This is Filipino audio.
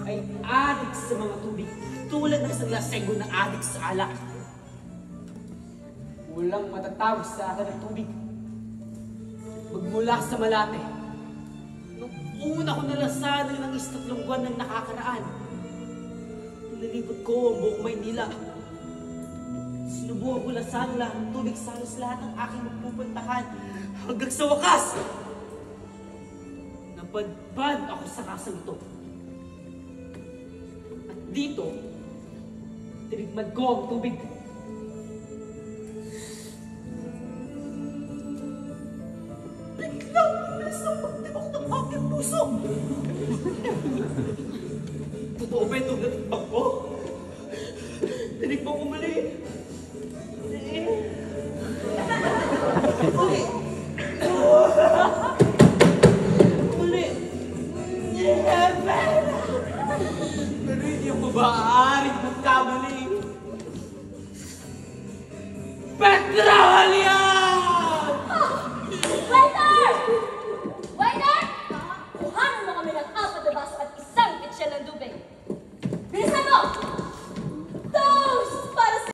ay adik sa mga tubig, tulad ng isang lasenggo na adik sa alak. Walang matatawag sa akin ng tubig. Magmula sa Malate, nung una ko nalasanan ng 3 buwan ng nakakaraan, nilibot ko ang buong Maynila. Sinubukan ko lasanan lahat ng tubig sa halos lahat ng aking magpupuntahan, hanggang sa wakas, napadpad ako sa kasang ito. At dito, tinigman ko ang tubig. Biglang umalis ang pagtibok ng aking puso. Totoo ba itong natikbang ko? Tinigman ko mali. Muli. Pero hindi ako maaaring magkamali. Petra, hali!